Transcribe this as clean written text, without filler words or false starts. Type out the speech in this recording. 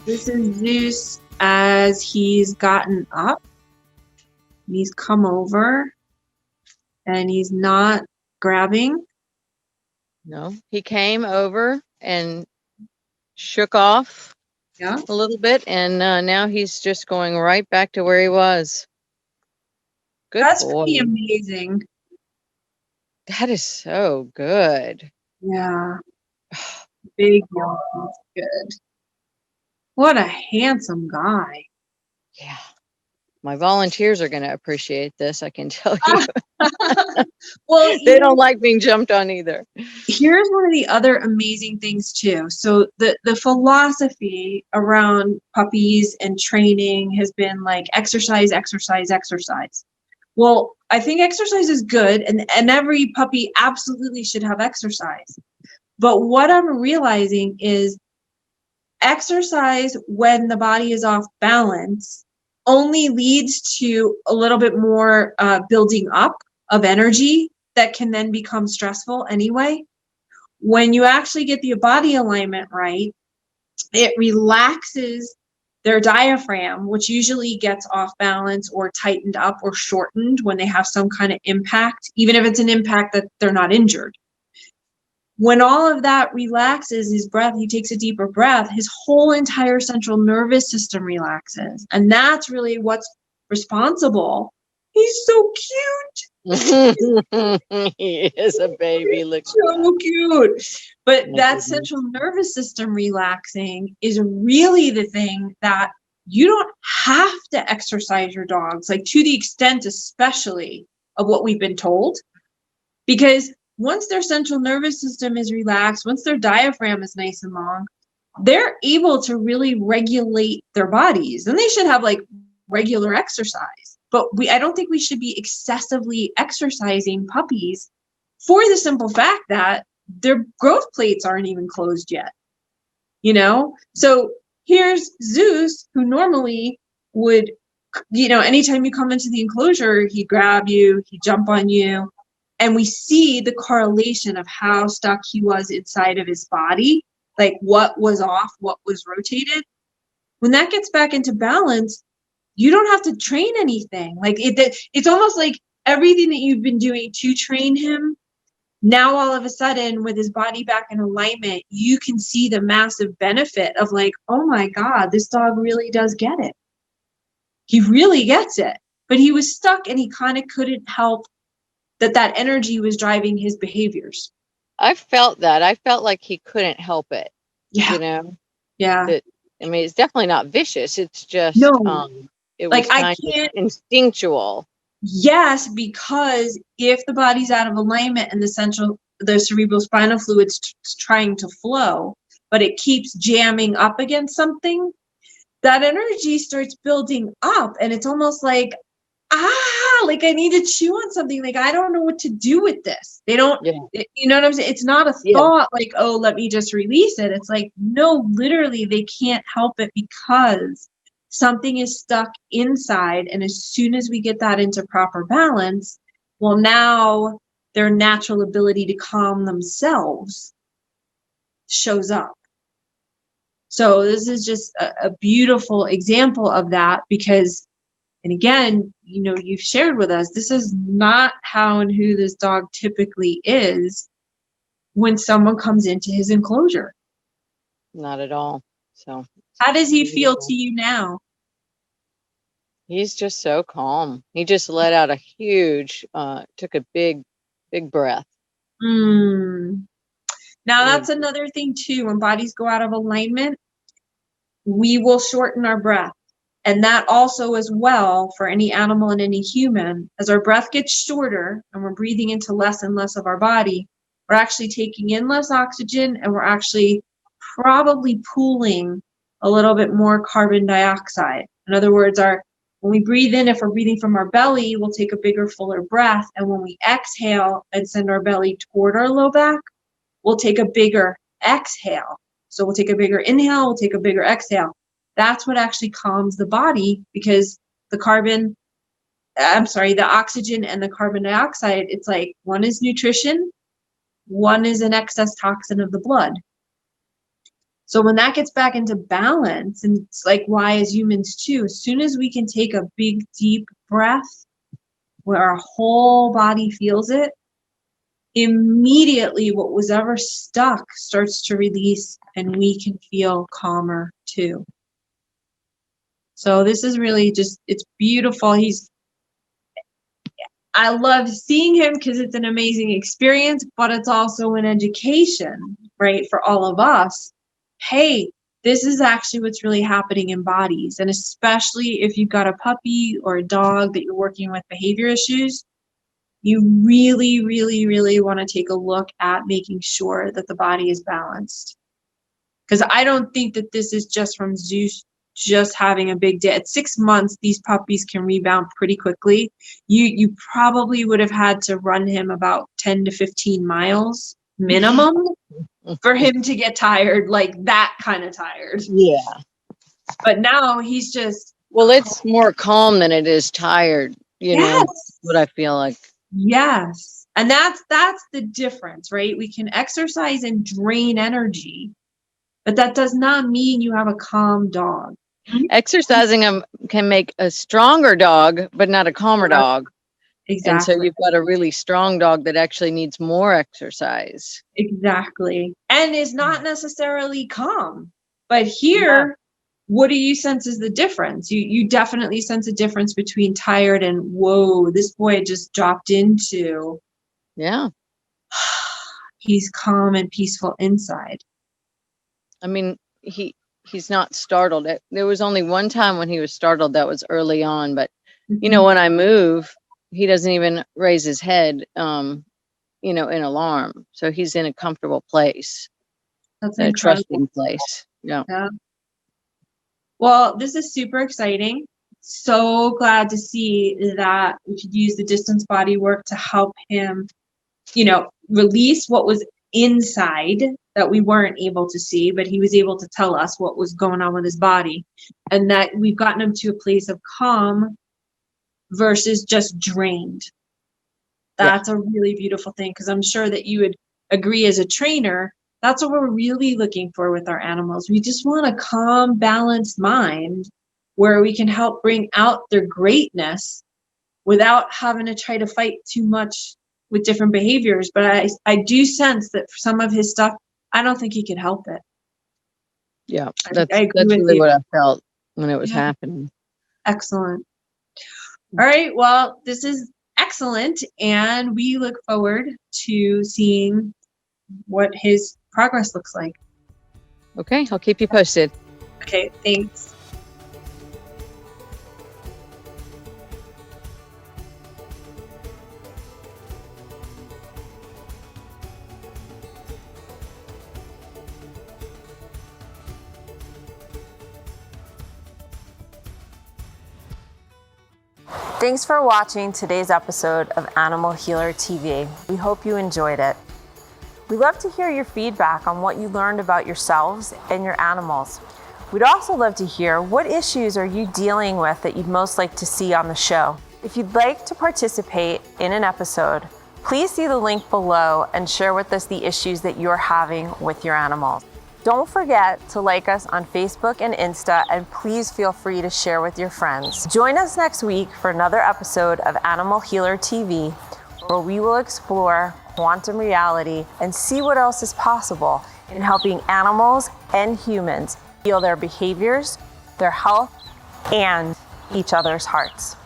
This is Zeus as he's gotten up. He's come over and he's not grabbing. No, he came over and shook off Yeah. a little bit, and now he's just going right back to where he was. Good That's boy. pretty amazing. That is so good. Yeah. Big yawn. That's good. What a handsome guy. Yeah. My volunteers are going to appreciate this, I can tell you. Well, They don't like being jumped on either. Here's one of the other amazing things too. So the philosophy around puppies and training has been like exercise, exercise, exercise. Well, I think exercise is good, and every puppy absolutely should have exercise. But what I'm realizing is exercise when the body is off balance only leads to a little bit more building up of energy that can then become stressful anyway. When you actually get the body alignment right, it relaxes their diaphragm, which usually gets off balance or tightened up or shortened when they have some kind of impact, even if it's an impact that they're not injured. When all of that relaxes his breath, he takes a deeper breath, his whole entire central nervous system relaxes. And that's really what's responsible. He's so cute. He is a baby. Look so cute. But that central nervous system relaxing is really the thing that you don't have to exercise your dogs, like to the extent especially of what we've been told. Because once their central nervous system is relaxed, once their diaphragm is nice and long, they're able to really regulate their bodies. And they should have like regular exercise. But I don't think we should be excessively exercising puppies for the simple fact that their growth plates aren't even closed yet. You know? So here's Zeus, who normally would, anytime you come into the enclosure, he'd grab you, he'd jump on you. And we see the correlation of how stuck he was inside of his body, like what was off, what was rotated. When that gets back into balance, you don't have to train anything. Like it's almost like everything that you've been doing to train him, now all of a sudden with his body back in alignment, you can see the massive benefit of like, oh my God, this dog really does get it. He really gets it. But he was stuck and he kind of couldn't help that energy was driving his behaviors. I felt that. I felt like he couldn't help it. Yeah. You know? Yeah. I mean, it's definitely not vicious. It's just, it was like kind of instinctual. Yes, because if the body's out of alignment and the cerebral spinal fluid's trying to flow, but it keeps jamming up against something, that energy starts building up and it's almost like, like I need to chew on something. Like, I don't know what to do with this. They don't, you know what I'm saying? It's not a thought like, oh, let me just release it. It's like, no, literally they can't help it because something is stuck inside. And as soon as we get that into proper balance, well, now their natural ability to calm themselves shows up. So this is just a beautiful example of that because, and again, you've shared with us, this is not how and who this dog typically is when someone comes into his enclosure. Not at all. So how does he feel to you now? He's just so calm. He just let out a huge, took a big, big breath. Now that's another thing too. When bodies go out of alignment, we will shorten our breath. And that also as well for any animal and any human, as our breath gets shorter and we're breathing into less and less of our body, we're actually taking in less oxygen and we're actually probably pooling a little bit more carbon dioxide. In other words, when we breathe in, if we're breathing from our belly, we'll take a bigger, fuller breath. And when we exhale and send our belly toward our low back, we'll take a bigger exhale. So we'll take a bigger inhale, we'll take a bigger exhale. That's what actually calms the body because the oxygen and the carbon dioxide, it's like one is nutrition, one is an excess toxin of the blood. So when that gets back into balance, and it's like why as humans too, as soon as we can take a big deep breath where our whole body feels it, immediately what was ever stuck starts to release and we can feel calmer too. So this is really just, it's beautiful. I love seeing him because it's an amazing experience, but it's also an education, right? For all of us. Hey, this is actually what's really happening in bodies. And especially if you've got a puppy or a dog that you're working with behavior issues, you really, really, really want to take a look at making sure that the body is balanced. Because I don't think that this is just from Zeus just having a big day. At 6 months, these puppies can rebound pretty quickly. You probably would have had to run him about 10 to 15 miles minimum for him to get tired, like that kind of tired. Yeah. But now he's just, Well, it's more calm than it is tired, you know, what I feel like. Yes. And that's the difference, right? We can exercise and drain energy, but that does not mean you have a calm dog. Exercising them can make a stronger dog, but not a calmer dog. Exactly. And so you've got a really strong dog that actually needs more exercise. Exactly. And is not necessarily calm. But here, what do you sense is the difference? You definitely sense a difference between tired and, whoa, this boy just dropped into. Yeah. He's calm and peaceful inside. I mean, he's not startled. There was only one time when he was startled. That was early on. But, you know, when I move, he doesn't even raise his head, you know, in alarm. So he's in a comfortable place. That's a trusting place. Yeah. Well, this is super exciting. So glad to see that we could use the distance body work to help him, you know, release what was inside that we weren't able to see, but he was able to tell us what was going on with his body, and that we've gotten him to a place of calm versus just drained. That's a really beautiful thing, because I'm sure that you would agree as a trainer, that's what we're really looking for with our animals. We just want a calm, balanced mind where we can help bring out their greatness without having to try to fight too much with different behaviors. But I do sense that for some of his stuff, I don't think he could help it. Yeah, I agree with really you. what I felt when it was happening. Excellent. All right. Well, this is excellent. And we look forward to seeing what his progress looks like. Okay, I'll keep you posted. Okay, thanks. Thanks for watching today's episode of Animal Healer TV. We hope you enjoyed it. We love to hear your feedback on what you learned about yourselves and your animals. We'd also love to hear what issues are you dealing with that you'd most like to see on the show. If you'd like to participate in an episode, please see the link below and share with us the issues that you're having with your animals. Don't forget to like us on Facebook and Insta, and please feel free to share with your friends. Join us next week for another episode of Animal Healer TV, where we will explore quantum reality and see what else is possible in helping animals and humans heal their behaviors, their health, and each other's hearts.